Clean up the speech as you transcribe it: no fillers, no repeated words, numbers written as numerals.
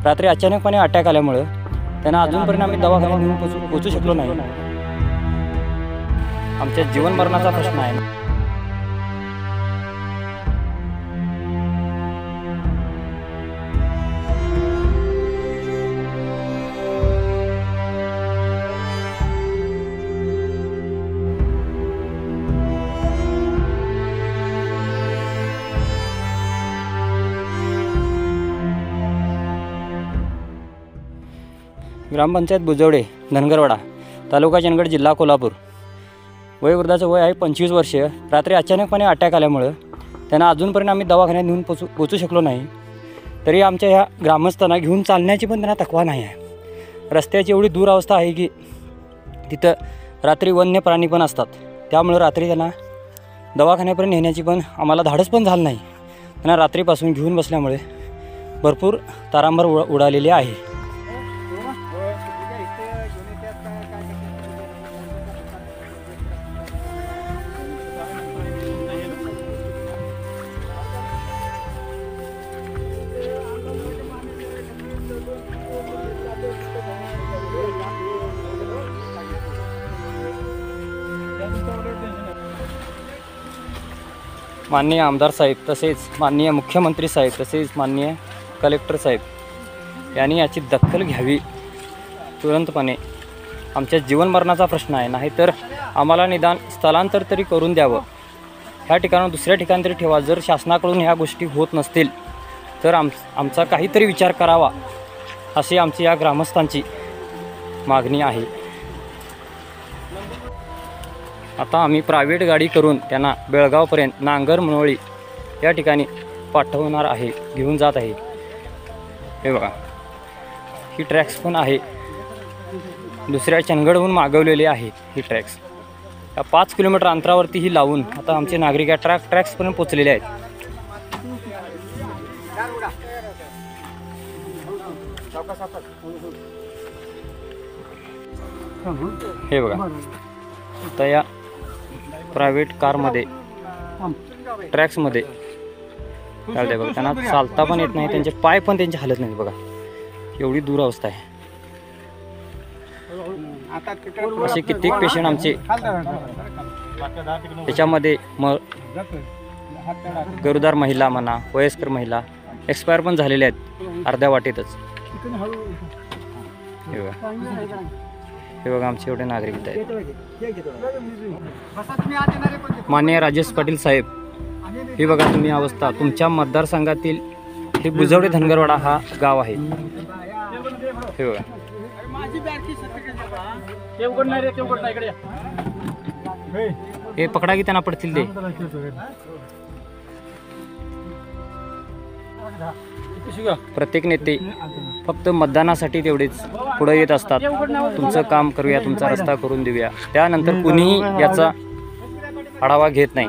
रात्री अचानकपणे अटॅक आल्यामुळं त्यांना अजूनपर्यंत आम्ही दवाखान्यात घेऊन पोचू शकलो नाही। आमच्या जीवन मरणाचा प्रश्न आहे। ग्रामपंचायत बुजवडे धनगरवाडा तालुका चंदगड जिल्हा कोल्हापूर। वयोवृद्धाचं वय आहे 25 वर्ष। रात्री अचानकपणे अटॅक आल्यामुळं त्यांना अजूनपर्यंत आम्ही दवाखान्यात घेऊन पोचू शकलो नाही। तरी आमच्या ह्या ग्रामस्थांना घेऊन चालण्याची पण त्यांना तकवा नाही आहे। रस्त्याची एवढी दूर अवस्था आहे की तिथं रात्री वन्य प्राणी पण असतात, त्यामुळे रात्री त्यांना दवाखान्यापर्यंत नेण्याची पण आम्हाला धाडस पण झालं नाही। त्यांना रात्रीपासून घेऊन बसल्यामुळे भरपूर तारांबर उडालेली आहे। माननीय आमदार साहेब, तसेच माननीय मुख्यमंत्री साहेब, तसेच माननीय कलेक्टर साहेब यांनी याची दखल घ्यावी तुरंतपणे। आमच्या जीवन मरणाचा प्रश्न आहे, नाहीतर आम्हाला निदान स्थलांतर तरी करून द्यावं। ह्या ठिकाणावर दुसऱ्या ठिकाणी तरी ठेवा। जर शासनाकडून ह्या गोष्टी होत नसतील तर आमचा काहीतरी विचार करावा, अशी आमची या ग्रामस्थांची मागणी आहे। आता आम्ही प्रायव्हेट गाडी करून त्यांना बेळगावपर्यंत नांगर मनोळी या ठिकाणी पाठवणार आहे, घेऊन जात आहे। हे बघा, ही ट्रॅक्स पण आहे, दुसऱ्या चंदगडहून मागवलेली आहे ही ट्रॅक्स। या 5 किलोमीटर अंतरावरती ही लावून आता आमचे नागरिक या ट्रॅक्सपर्यंत पोचलेले आहेत। हे बघा, आता या प्रायव्हेट कारमध्ये ट्रॅक्समध्ये चालते बघा। त्यांना चालता पण येत नाही, त्यांचे पाय पण त्यांचे हलत नाहीत बघा, एवढी दूर अवस्था आहे। असे कित्येक पेशंट आमचे त्याच्यामध्ये गरोदर महिला म्हणा, वयस्कर महिला एक्सपायर पण झालेले आहेत अर्ध्या वाटेतच। हे बघा आमचे एवढे नागरिक आहेत। माननीय राजेश पाटील साहेब, हे बघा तुम्ही अवस्था तुमच्या मतदारसंघातील हे बुजवडे धनगरवाडा हा गाव आहे। हे बघा, हे पकडा की त्यांना पडतील ते। प्रत्येक नेते फक्त मतदानासाठी तेवढेच पुढे येत असतात, तुमचं काम करूया, तुमचा रस्ता करून देऊया, त्यानंतर कुणीही याचा आढावा घेत नाही।